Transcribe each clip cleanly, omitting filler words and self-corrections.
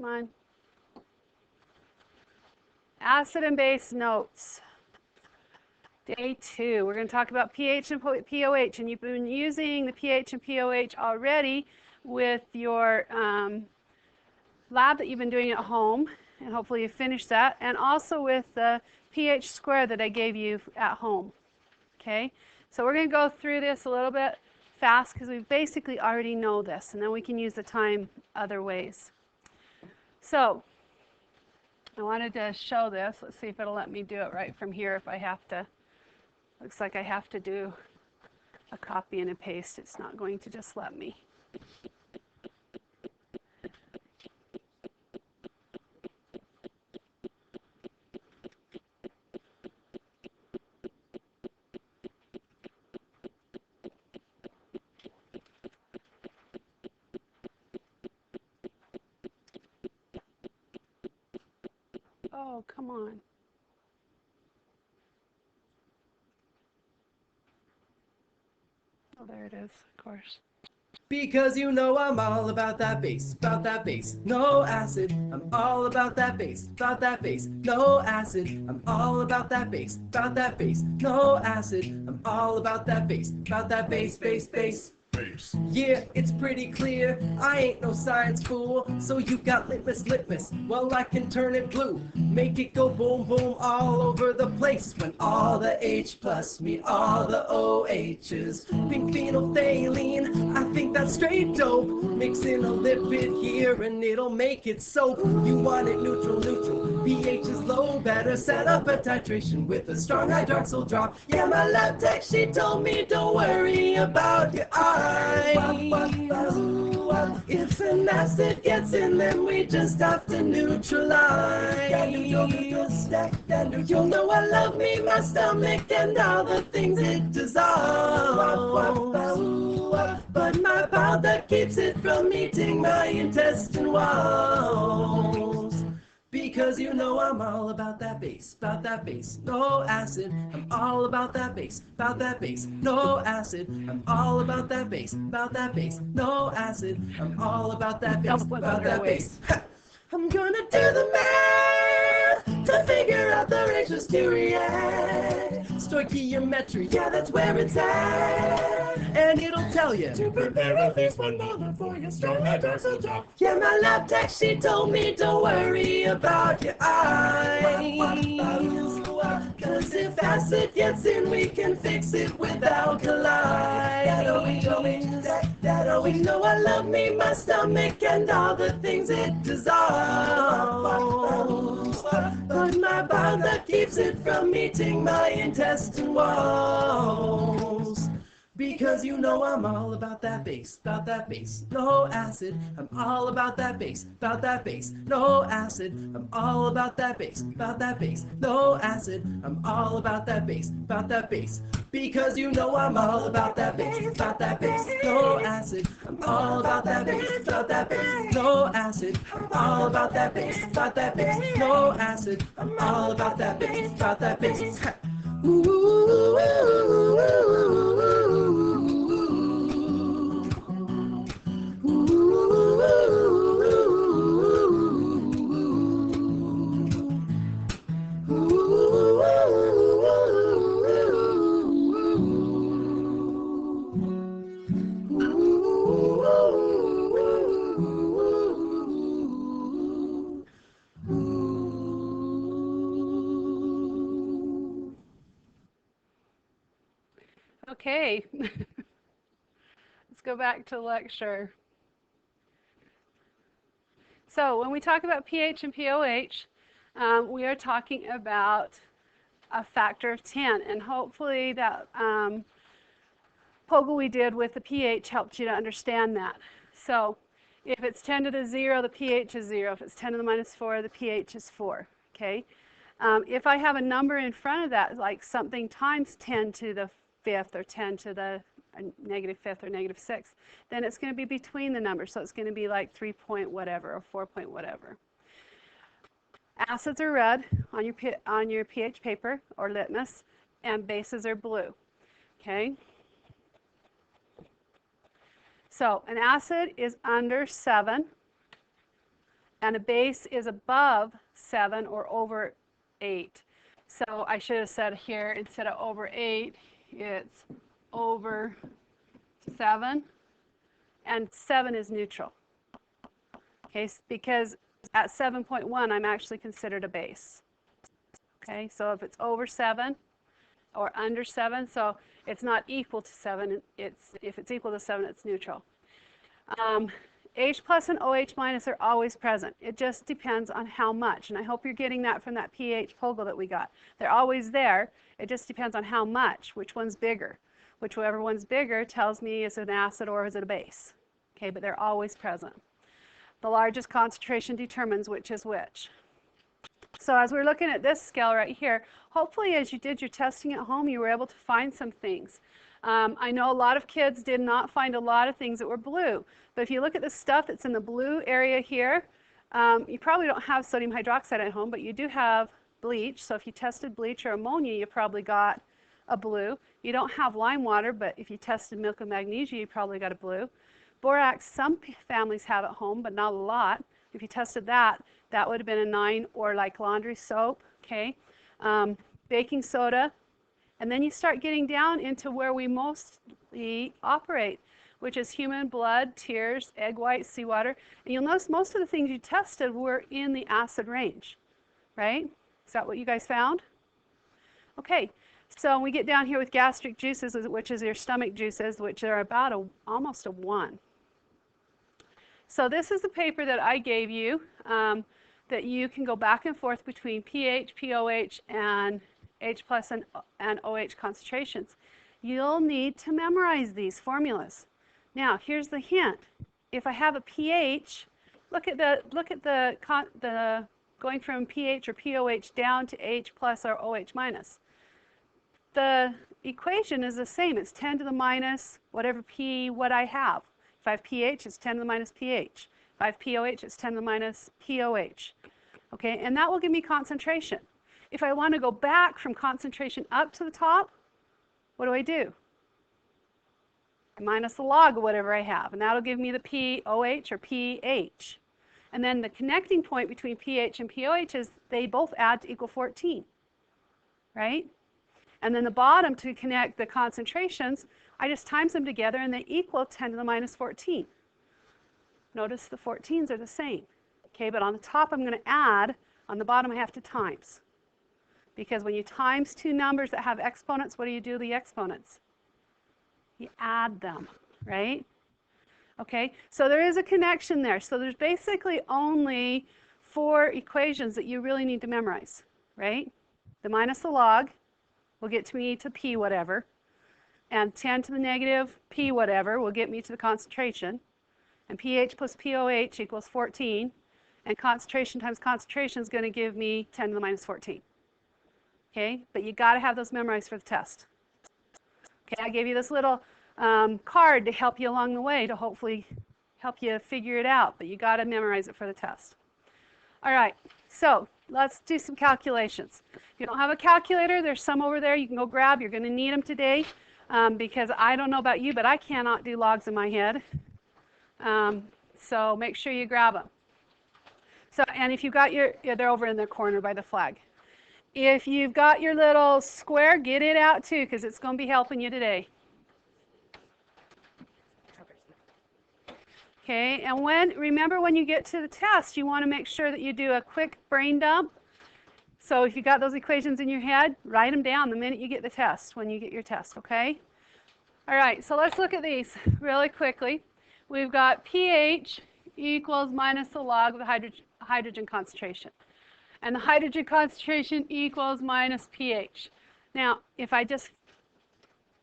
Come on. Acid and base notes. Day 2. We're going to talk about pH and pOH, and you've been using the pH and pOH already with your lab that you've been doing at home, and hopefully you finished that, and also with the pH square that I gave you at home. Okay, so we're going to go through this a little bit fast because we basically already know this, and then we can use the time other ways. So I wanted to show this. Let's see if it'll let me do it right from here. If I have to, looks like I have to do a copy and a paste. It's not going to just let me. Oh, come on. Oh, there it is, of course. Because you know I'm all about that bass, no acid. I'm all about that bass, no acid. I'm all about that bass, no acid. I'm all about that bass, bass. Yeah, it's pretty clear, I ain't no science fool. So you got litmus, well I can turn it blue. Make it go boom boom all over the place. When all the H plus meet all the OHs. Pink phenolphthalein, I think that's straight dope. Mix in a lipid here and it'll make it soap. You want it neutral, pH is low. Better set up a titration with a strong hydroxyl drop. Yeah, my lab tech, she told me don't worry about your eyes. If an acid gets in, then we just have to neutralize. You'll know I love me, my stomach, and all the things it dissolves. But my powder keeps it from eating my intestine walls. Because you know I'm all about that bass, no acid. I'm all about that bass, no acid. I'm all about that bass, no acid. I'm all about that bass, I'm gonna do the math to figure out the ratios to react. Stoichiometry, yeah, that's where it's at. And it'll tell you to prepare at least 1 moment for your strong hydroxyl drop. Yeah, my lab tech, she told me don't worry about your eyes. Cause if acid gets in, we can fix it with alkali. That we know I love me, my stomach, and all the things it dissolves. But my powder keeps it from eating my intestine walls. Because you know I'm all about that bass, no acid. I'm all about that bass, no acid. I'm all about that bass, no acid. I'm all about that bass, Because you know I'm all about that bass, no acid. I'm all about that bass, no acid. I'm all about that bass, no acid. I'm all about that bass, Okay, let's go back to lecture. So when we talk about pH and pOH, we are talking about a factor of 10, and hopefully that POGL we did with the pH helped you to understand that. So if it's 10 to the 0, the pH is 0. If it's 10 to the minus 4, the pH is 4. Okay. If I have a number in front of that, like something times 10 to the 5th or 10 to the negative 5th or negative 6th, then it's going to be between the numbers. So it's going to be like 3 point whatever or 4 point whatever. Acids are red on your pH paper or litmus, and bases are blue. Okay. So an acid is under 7, and a base is above 7 or over 8. So I should have said here, instead of over 8, it's over 7, and 7 is neutral. Okay, because at 7.1, I'm actually considered a base. Okay, so if it's over 7 or under 7, so it's not equal to 7, if it's equal to 7, it's neutral. H plus and OH minus are always present. It just depends on how much, and I hope you're getting that from that pH Pogo that we got. They're always there. It just depends on how much, which one's bigger. Whichever one's bigger tells me is it an acid or is it a base. Okay, but they're always present. The largest concentration determines which is which. So as we're looking at this scale right here, hopefully as you did your testing at home, you were able to find some things. I know a lot of kids did not find a lot of things that were blue, but if you look at the stuff that's in the blue area here, you probably don't have sodium hydroxide at home, but you do have bleach. So if you tested bleach or ammonia, you probably got a blue. You don't have lime water, but if you tested milk and magnesia, you probably got a blue. Borax, some families have at home, but not a lot. If you tested that, that would have been a 9, or like laundry soap, okay? Baking soda, and then you start getting down into where we mostly operate, which is human blood, tears, egg white, seawater. And you'll notice most of the things you tested were in the acid range, right? Is that what you guys found? Okay, so we get down here with gastric juices, which is your stomach juices, which are about almost a 1. So this is the paper that I gave you that you can go back and forth between pH, POH, and H plus and OH concentrations. You'll need to memorize these formulas. Now, here's the hint. If I have a pH, look at the going from pH or POH down to H plus or OH minus. The equation is the same. It's 10 to the minus whatever P what I have. If I have pH, it's 10 to the minus pH. If I have POH, it's 10 to the minus POH. Okay, and that will give me concentration. If I want to go back from concentration up to the top, what do? I minus the log of whatever I have, and that'll give me the POH or pH. And then the connecting point between pH and POH is they both add to equal 14, right? And then the bottom to connect the concentrations, I just times them together and they equal 10 to the minus 14. Notice the 14s are the same. Okay, but on the top I'm going to add, on the bottom I have to times. Because when you times two numbers that have exponents, what do you do to the exponents? You add them, right? Okay, so there is a connection there. So there's basically only 4 equations that you really need to memorize, right? The minus the log will get me to P whatever, and 10 to the negative P whatever will get me to the concentration, and pH plus POH equals 14, and concentration times concentration is going to give me 10 to the minus 14. Okay, but you got to have those memorized for the test. Okay, I gave you this little card to help you along the way to hopefully help you figure it out, but you got to memorize it for the test. All right, so let's do some calculations. If you don't have a calculator, there's some over there you can go grab. You're going to need them today because I don't know about you, but I cannot do logs in my head. So make sure you grab them. So, and if you've got your, they're over in the corner by the flag. If you've got your little square, get it out too, because it's going to be helping you today. Okay, and remember when you get to the test, you want to make sure that you do a quick brain dump. So if you got those equations in your head, write them down the minute you get the test, when you get your test, okay? All right, so let's look at these really quickly. We've got pH equals minus the log of the hydrogen concentration. And the hydrogen concentration equals minus pH. Now, if I just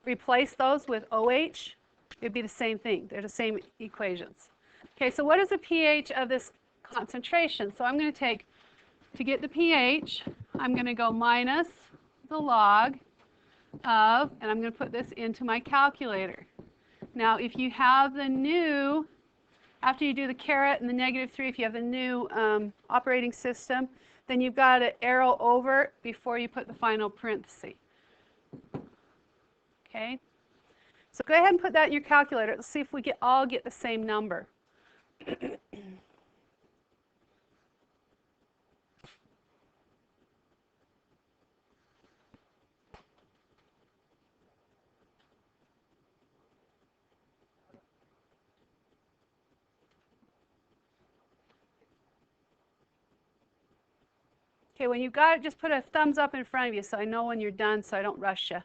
replace those with OH, it'd be the same thing. They're the same equations. Okay, so what is the pH of this concentration? So I'm going to take, to get the pH, I'm going to go minus the log of, and I'm going to put this into my calculator. Now, if you have the new, after you do the caret and the -3, if you have the new operating system, then you've got to arrow over before you put the final parenthesis. Okay? So go ahead and put that in your calculator. Let's see if we all get the same number. Okay, when you've got it, just put a thumbs up in front of you so I know when you're done so I don't rush you.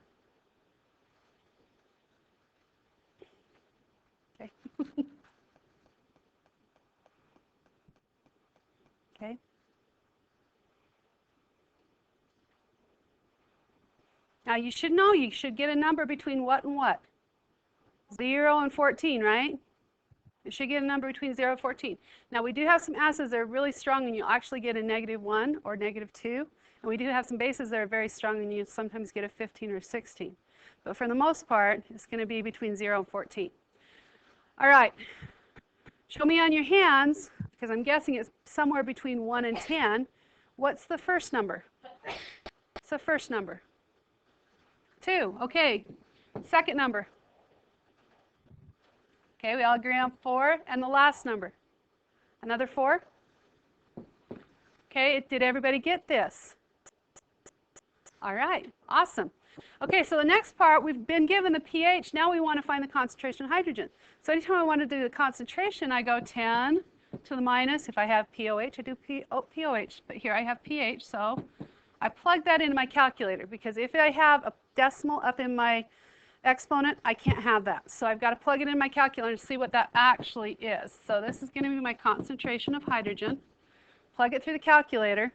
Okay. Okay. Now you should know you should get a number between what and what? 0 and 14, right? You should get a number between 0 and 14. Now we do have some acids that are really strong and you'll actually get a -1 or -2. And we do have some bases that are very strong and you sometimes get a 15 or 16. But for the most part, it's going to be between 0 and 14. All right. Show me on your hands, because I'm guessing it's somewhere between 1 and 10. What's the first number? What's the first number? 2. Okay. Second number. Okay, we all agree on 4. And the last number? Another 4? Okay, did everybody get this? All right, awesome. Okay, so the next part, we've been given the pH. Now we want to find the concentration of hydrogen. So anytime I want to do the concentration, I go 10 to the minus. If I have POH, I do POH. But here I have pH, so I plug that into my calculator. Because if I have a decimal up in my exponent, I can't have that. So I've got to plug it in my calculator to see what that actually is. So this is going to be my concentration of hydrogen. Plug it through the calculator.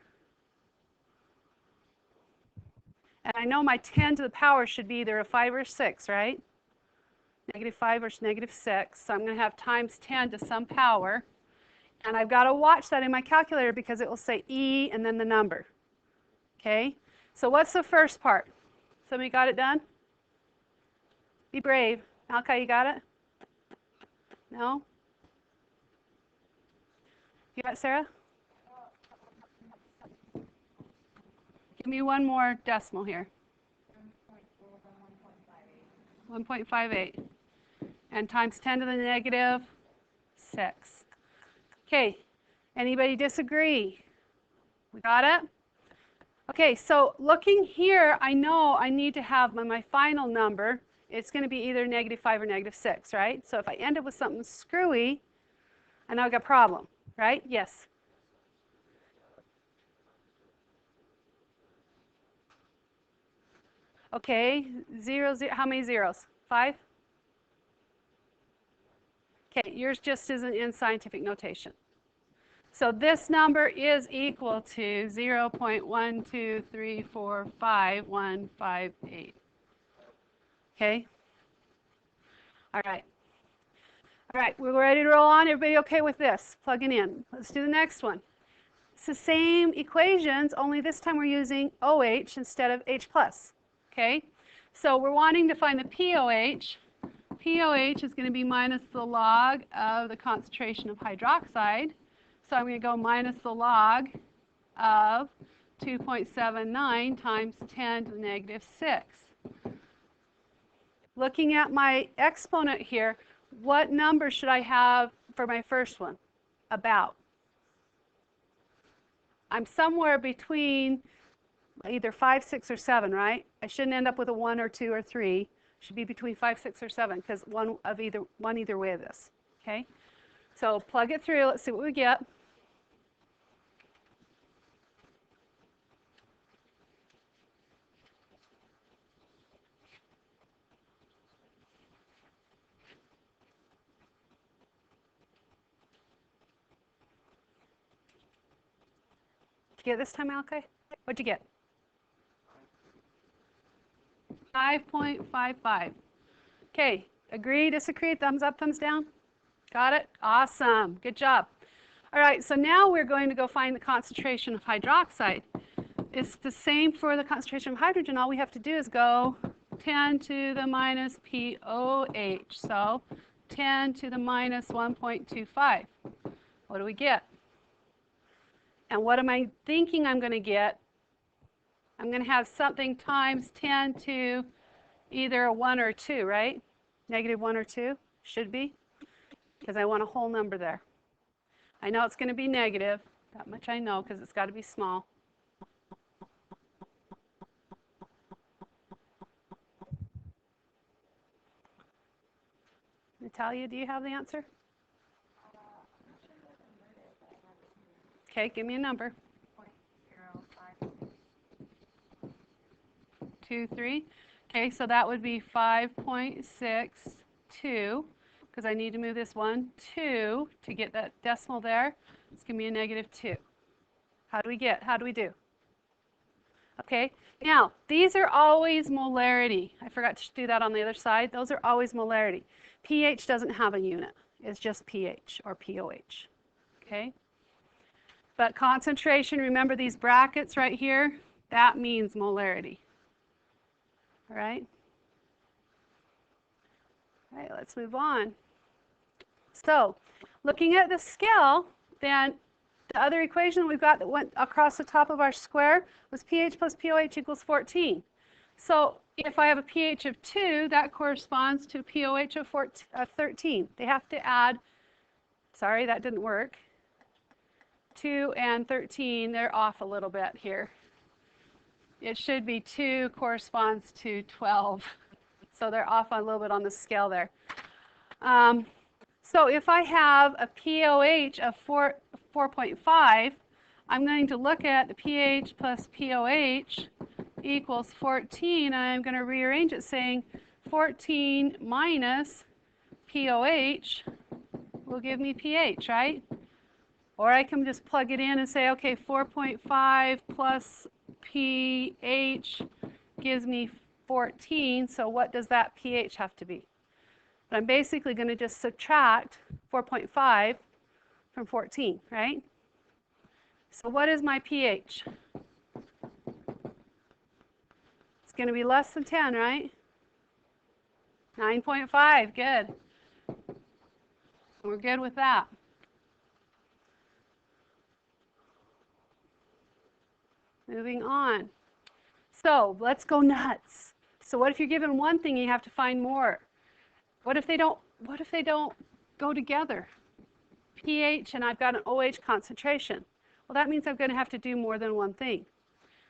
And I know my 10 to the power should be either a 5 or a 6, right? -5 or -6. So I'm going to have times 10 to some power. And I've got to watch that in my calculator because it will say E and then the number. Okay? So what's the first part? Somebody got it done? Be brave. Malachi, you got it? No? You got it, Sarah? Give me one more decimal here. 1.58. And times 10 to the -6. Okay, anybody disagree? We got it? Okay, so looking here, I know I need to have my final number. It's going to be either -5 or -6, right? So if I end up with something screwy, I know I've got a problem, right? Yes? Okay, 0, 0, how many zeros? 5? Okay, yours just isn't in scientific notation. So this number is equal to 0.123455158. Okay? All right. All right, we're ready to roll on. Everybody okay with this? Plugging in. Let's do the next one. It's the same equations, only this time we're using OH instead of H+. Okay? So we're wanting to find the POH. POH is going to be minus the log of the concentration of hydroxide. So I'm going to go minus the log of 2.79 times 10 to the -6. Looking at my exponent here, what number should I have for my first one? About. I'm somewhere between either 5, 6, or 7, right? I shouldn't end up with a 1 or 2 or 3. Should be between 5, 6, or 7 because one either way of this. Okay? So plug it through. Let's see what we get. Did you get this time, Malachi? What'd you get? 5.55. Okay, agree, disagree, thumbs up, thumbs down? Got it? Awesome, good job. All right, so now we're going to go find the concentration of hydroxide. It's the same for the concentration of hydrogen. All we have to do is go 10 to the minus POH. So 10 to the minus 1.25. What do we get? And what am I thinking I'm going to get? I'm going to have something times 10 to either a 1 or 2, right? -1 or 2 should be, because I want a whole number there. I know it's going to be negative. That much I know because it's got to be small. Natalia, do you have the answer? Okay, give me a number. 2, 3. Okay, so that would be 5.62, because I need to move this 1, 2 to get that decimal there. It's going to be a negative 2. How do we do? Okay, now these are always molarity. I forgot to do that on the other side. Those are always molarity. pH doesn't have a unit. It's just pH or POH. Okay? But concentration, remember these brackets right here? That means molarity. All right? All right, let's move on. So, looking at the scale, then the other equation we've got that went across the top of our square was pH plus POH equals 14. So if I have a pH of 2, that corresponds to a POH of 13. They have to add, sorry, that didn't work. 2 and 13, they're off a little bit here. It should be 2 corresponds to 12. So they're off a little bit on the scale there. So if I have a POH of 4.5, I'm going to look at the pH plus POH equals 14, and I'm going to rearrange it saying 14 minus POH will give me pH, right? Or I can just plug it in and say, okay, 4.5 plus pH gives me 14, so what does that pH have to be? But I'm basically going to just subtract 4.5 from 14, right? So what is my pH? It's going to be less than 10, right? 9.5, good. We're good with that. Moving on. So let's go nuts. So what if you're given one thing, you have to find more? What if they don't go together? pH and I've got an OH concentration. Well, that means I'm going to have to do more than one thing.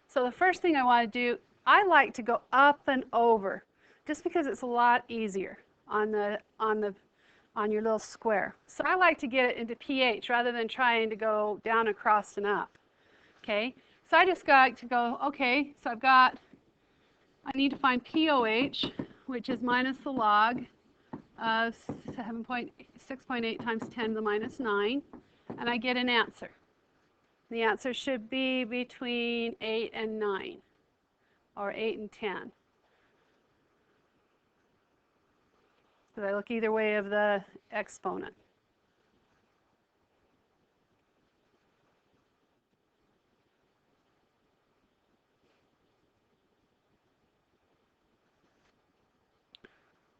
So the first thing I want to do, I like to go up and over, just because it's a lot easier on your little square. So I like to get it into pH rather than trying to go down, across, and up. Okay, so I just got to go, okay, so I need to find POH, which is minus the log of 6.8 times 10 to the minus 9, and I get an answer. The answer should be between 8 and 9, or 8 and 10. So I look either way of the exponent.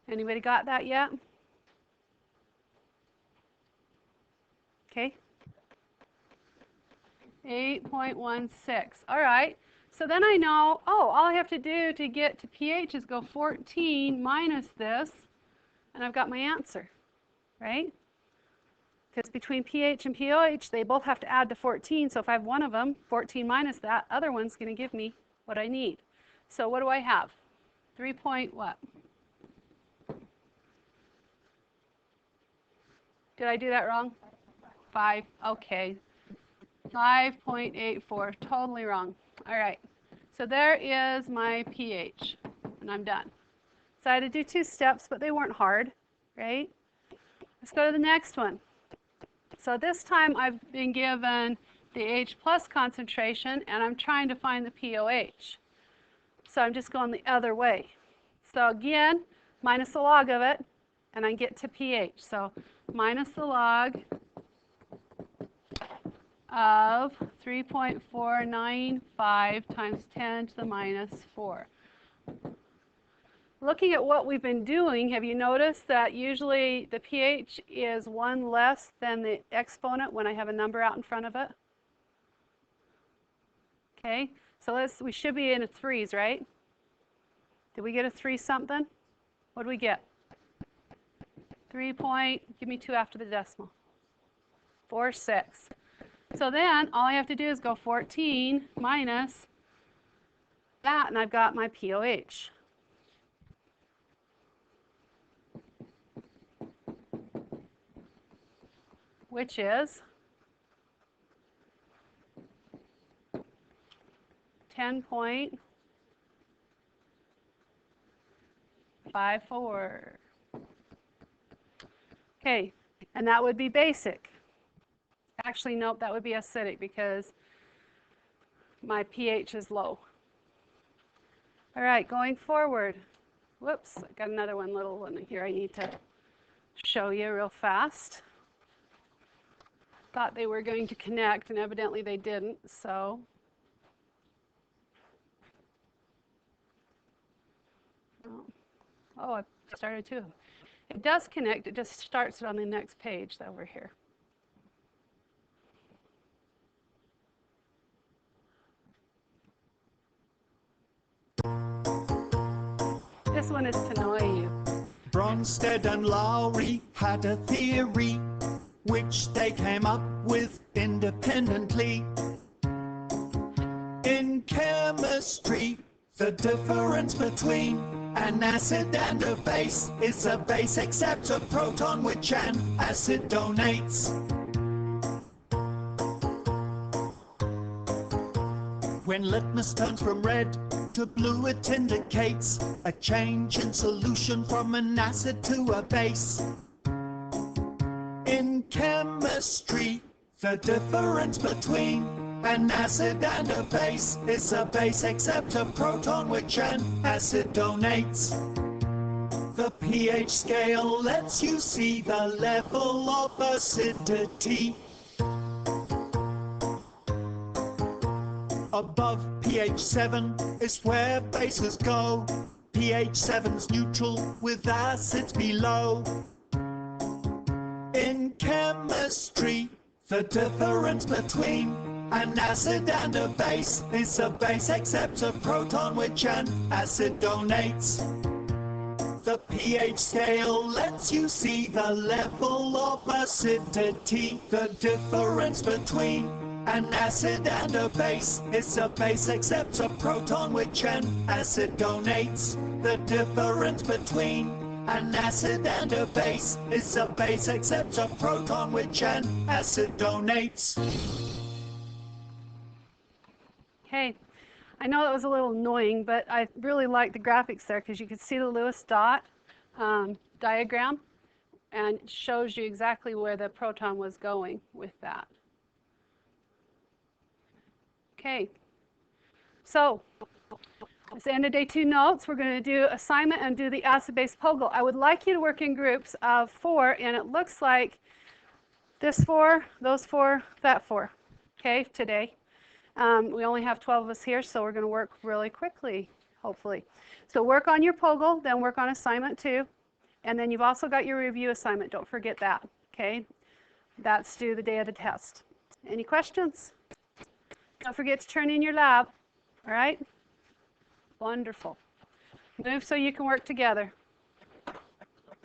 Anybody got that yet? Okay. 8.16. All right. So then I know, oh, all I have to do to get to pH is go 14 minus this, and I've got my answer, right? Because between pH and POH, they both have to add to 14. So if I have one of them, 14 minus that, other one's going to give me what I need. So what do I have? 3 point what? Did I do that wrong? 5. Okay. 5.84. Totally wrong. All right. So there is my pH, and I'm done. So I had to do 2 steps, but they weren't hard, right? Let's go to the next one. So this time I've been given the H plus concentration, and I'm trying to find the POH. So I'm just going the other way. So again, minus the log of it, and I get to pH. So minus the log of 3.495 times 10 to the minus 4. Looking at what we've been doing, have you noticed that usually the pH is 1 less than the exponent when I have a number out in front of it? Okay, so we should be in a 3's, right? Did we get a 3 something? What did we get? 3 point, give me 2 after the decimal. 46. So then all I have to do is go 14 minus that, and I've got my POH. Which is 10.1. by 4. Okay, and that would be basic. Actually, nope, that would be acidic because my pH is low. All right, going forward. Whoops, I got another little one here I need to show you real fast. Thought they were going to connect, and evidently they didn't, so. Oh, I started too. It does connect, it just starts it on the next page over here. This one is to annoy you. Bronsted and Lowry had a theory which they came up with independently. In chemistry, the difference between an acid and a base is a base accepts a proton which an acid donates. When litmus turns from red to blue, it indicates a change in solution from an acid to a base. In chemistry, the difference between an acid and a base is a base accepts a proton which an acid donates. The pH scale lets you see the level of acidity. Above pH 7 is where bases go. pH 7's neutral with acids below. In chemistry, the difference between an acid and a base is a base accepts a proton which an acid donates. The pH scale lets you see the level of acidity. The difference between an acid and a base is a base accepts a proton which an acid donates. The difference between an acid and a base is a base accepts a proton which an acid donates. Okay, I know that was a little annoying, but I really like the graphics there because you can see the Lewis dot diagram, and it shows you exactly where the proton was going with that. Okay, so it's the end of day 2 notes. We're going to do assignment and do the acid-base POGL. I would like you to work in groups of 4, and it looks like this 4, those 4, that 4, okay, today. We only have 12 of us here, so we're going to work really quickly, hopefully. So work on your POGL, then work on assignment 2, and then you've also got your review assignment. Don't forget that, okay? That's due the day of the test. Any questions? Don't forget to turn in your lab, all right? Wonderful. Move so you can work together.